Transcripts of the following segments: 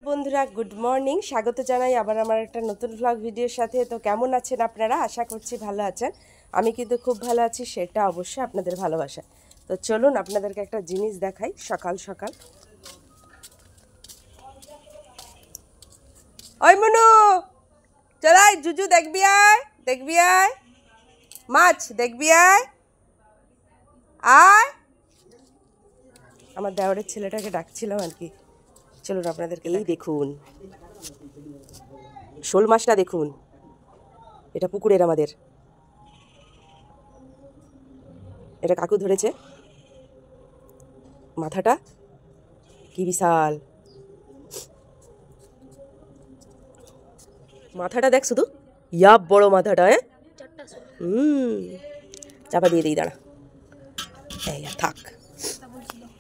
বন্ধুরা good morning, স্বাগত জানাই আবার আমার একটা নতুন ব্লগ ভিডিওর সাথে। তো কেমন আছেন আপনারা? আশা করছি ভালো আছেন। আমি কিন্তু খুব ভালো আছি, সেটা অবশ্যই আপনাদের ভালোবাসা। তো চলুন আপনাদেরকে একটা জিনিস দেখাই সকাল সকাল। ওই মনু, চলাই জুজু দেখবি আয়, দেখবি আয়, মাছ দেখবি আয়, আয়। আমার দেওরের ছেলেটাকে ডাকছিলাম আর কি। চলুন আপনাদেরকে এই দেখুন, শোল মাছটা দেখুন, এটা পুকুরের আমাদের, এটা কাকু ধরেছে। মাথাটা কি বিশাল, মাথাটা দেখ শুধু, ইয়া বড় মাথাটা। চাপা দিয়ে দিই, দাঁড়া, এই থাক।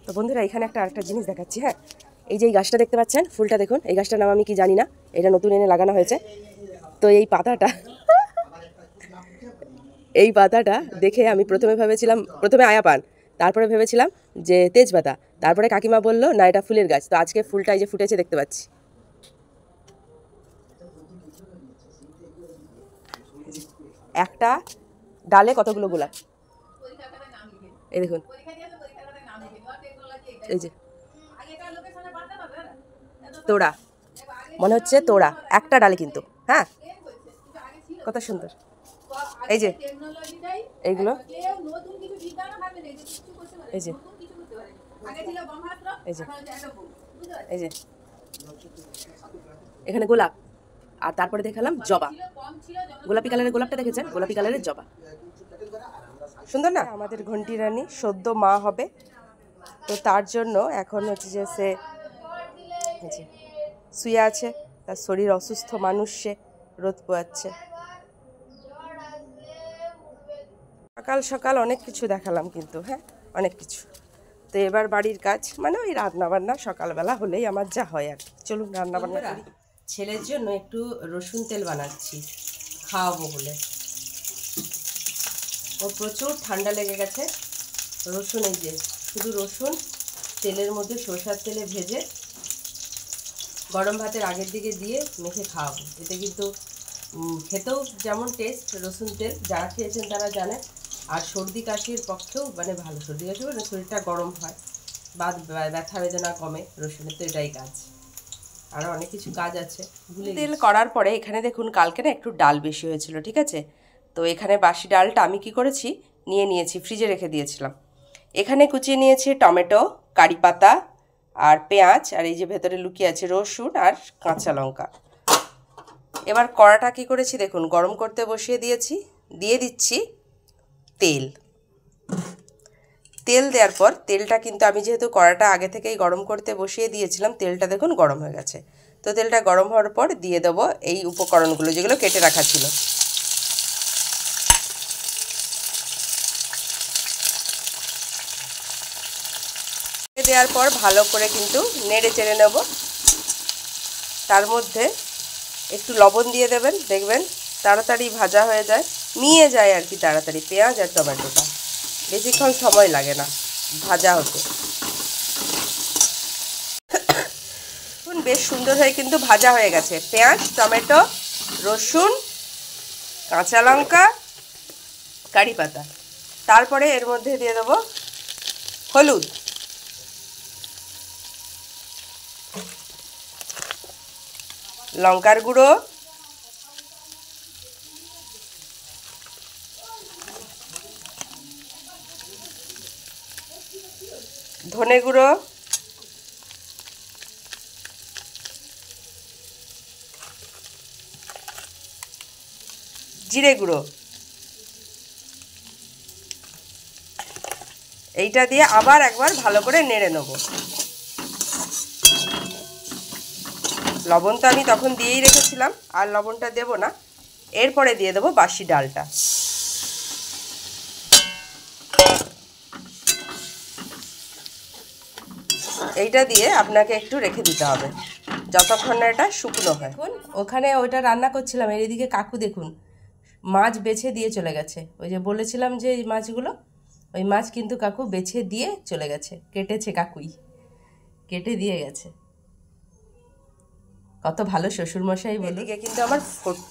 তো বন্ধুরা এখানে আরেকটা জিনিস দেখাচ্ছি। হ্যাঁ, এই যে এই গাছটা দেখতে পাচ্ছেন, ফুলটা দেখুন। এই গাছটার নাম আমি কি জানি না, এটা নতুন এনে লাগানো হয়েছে। তো এই পাতাটা এই পাতাটা দেখে আমি প্রথমে আয়া পান, তারপরে ভেবেছিলাম যে তেজপাতা। তারপরে কাকিমা বললো না, এটা ফুলের গাছ। তো আজকে ফুলটা এই যে ফুটেছে দেখতে পাচ্ছি। একটা ডালে কতগুলো গোলাপ, এই দেখুন, এই যে তোড়া, মনে হচ্ছে তোড়া, একটা ডালে কিন্তু। হ্যাঁ, কত সুন্দর। এই যে এইগুলো, এই যে এই যে এই যে এখানে গোলাপ, আর তারপরে দেখালাম জবা, গোলাপি কালারের গোলাপটা দেখেছেন, গোলাপি কালারের জবা, সুন্দর না? আমাদের ঘন্টি রানী সদ্য মা হবে, তো তার জন্য এখন হচ্ছে যে সে শুয়ে আছে, তার শরীর অসুস্থ, মানুষ সে, রোদ পোয়াচ্ছে। সকাল সকাল অনেক কিছু দেখালাম কিন্তু, হ্যাঁ অনেক কিছু। তো এবার বাড়ির কাজ, মানে ওই রান্নাবান্না সকালবেলা হলেই আমার যা হয় আর কি। চলুন রান্নাবান্না করি। ছেলের জন্য একটু রসুন তেল বানাচ্ছি, খাওয়াবো বলে। ও প্রচুর ঠান্ডা লেগে গেছে। রসুন, এই যে শুধু রসুন তেলের মধ্যে সরষের তেলে ভেজে গরম ভাতের আগের দিকে দিয়ে মেখে খাওয়াবো। এতে কিন্তু খেতেও যেমন টেস্ট, রসুন তেল যারা খেয়েছেন তারা জানেন। আর সর্দি কাশির পক্ষেও মানে ভালো, সর্দি কাশি মানে শরীরটা গরম হয় বা ব্যথা বেদনা কমে, রসুনের তো এটাই কাজ। আরও অনেক কিছু কাজ আছে। তেল করার পরে এখানে দেখুন, কালকে না একটু ডাল বেশি হয়েছিল, ঠিক আছে? তো এখানে বাসি ডালটা আমি কি করেছি, নিয়েছি, ফ্রিজে রেখে দিয়েছিলাম। এখানে কুচিয়ে নিয়েছি টমেটো, কারি পাতা আর পেঁয়াজ, আর এই যে ভেতরে লুকিয়ে আছে রসুন আর কাঁচা লঙ্কা। এবার কড়াটা কি করেছি দেখুন, গরম করতে বসিয়ে দিয়েছি। দিয়ে দিচ্ছি তেল। তেল দেওয়ার পর, তেলটা কিন্তু আমি যেহেতু কড়াটা আগে থেকেই গরম করতে বসিয়ে দিয়েছিলাম, তেলটা দেখুন গরম হয়ে গেছে। তো তেলটা গরম হওয়ার পর দিয়ে দেবো এই উপকরণগুলো যেগুলো কেটে রাখা ছিল। দেওয়ার পর ভালো করে কিন্তু নেড়ে চেড়ে নেব। তার মধ্যে একটু লবণ দিয়ে দেবেন, দেখবেন তাড়াতাড়ি ভাজা হয়ে যায়, মিয়ে যায় আর কি তাড়াতাড়ি। পেঁয়াজ আর টমেটোটা বেশিক্ষণ সময় লাগে না ভাজা হতে। বেশ সুন্দর হয়ে কিন্তু ভাজা হয়ে গেছে পেঁয়াজ, টমেটো, রসুন, কাঁচা লঙ্কা, কারি পাতা। তারপরে এর মধ্যে দিয়ে দেবো হলুদ, লঙ্কার গুঁড়ো, ধনে গুঁড়ো, জিরে গুঁড়ো। এইটা দিয়ে আবার একবার ভালো করে নেড়ে নেব। লবণ তো আমি তখন দিয়েই রেখেছিলাম, আর লবণটা দেব না। এরপরে দিয়ে দেবো বাসি ডালটা। এইটা দিয়ে আপনাকে একটু রেখে দিতে হবে যতক্ষণ না এটা শুকনো হয়। দেখুন ওখানে ওইটা রান্না করছিলাম, এর এদিকে কাকু দেখুন মাছ বেছে দিয়ে চলে গেছে। ওই যে বলেছিলাম যে এই মাছগুলো, ওই মাছ কিন্তু কাকু বেছে দিয়ে চলে গেছে, কেটেছে, কাকুই কেটে দিয়ে গেছে। কত ভালো শ্বশুরমশাই বলে। এদিকে কিন্তু আমার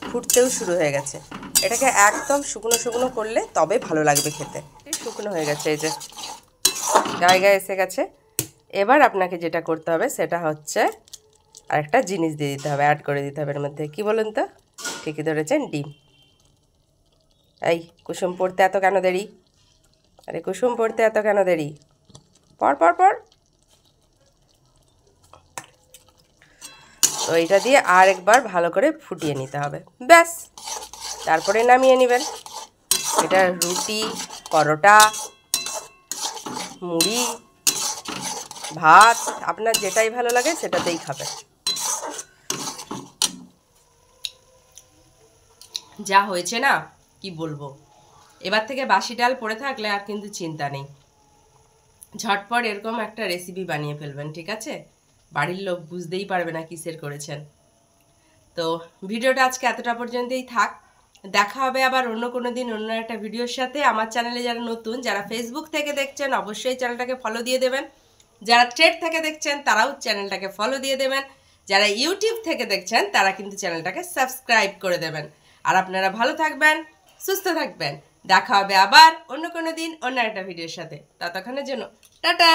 ফুটতেও শুরু হয়ে গেছে। এটাকে একদম শুকনো শুকনো করলে তবে ভালো লাগবে খেতে। শুকনো হয়ে গেছে, এই যে জায়গায় এসে গেছে। এবার আপনাকে যেটা করতে হবে সেটা হচ্ছে আরেকটা জিনিস দিয়ে দিতে হবে, অ্যাড করে দিতে হবে এর মধ্যে। কী বলুন তো? ঠিকই ধরেছেন, ডিম। এই কুসুম পড়তে এত কেন দেরি? আরে কুসুম পড়তে এত কেন দেরি? পর পর পর। তো এইটা দিয়ে আর একবার ভালো করে ফুটিয়ে নিতে হবে, ব্যাস। তারপরে নামিয়ে নেবেন। এটা রুটি, পরোটা, মুড়ি, ভাত, আপনার যেটাই ভালো লাগে সেটাতেই খাবেন। যা হয়েছে না কি বলবো। এবার থেকে বাসি ডাল পড়ে থাকলে আর কিন্তু চিন্তা নেই, ঝটপট এরকম একটা রেসিপি বানিয়ে ফেলবেন, ঠিক আছে? বাড়ির লোক বুঝতেই পারবে না কিসের করেছেন। তো ভিডিওটা আজকে এতটা পর্যন্তই থাক। দেখা হবে আবার অন্য কোনো দিন অন্য একটা ভিডিওর সাথে। আমার চ্যানেলে যারা নতুন, যারা ফেসবুক থেকে দেখছেন অবশ্যই চ্যানেলটাকে ফলো দিয়ে দেবেন। যারা ট্রেড থেকে দেখছেন তারাও চ্যানেলটাকে ফলো দিয়ে দেবেন। যারা ইউটিউব থেকে দেখছেন তারা কিন্তু চ্যানেলটাকে সাবস্ক্রাইব করে দেবেন। আর আপনারা ভালো থাকবেন, সুস্থ থাকবেন। দেখা হবে আবার অন্য কোনো দিন অন্য একটা ভিডিওর সাথে। ততক্ষণের জন্য টাটা।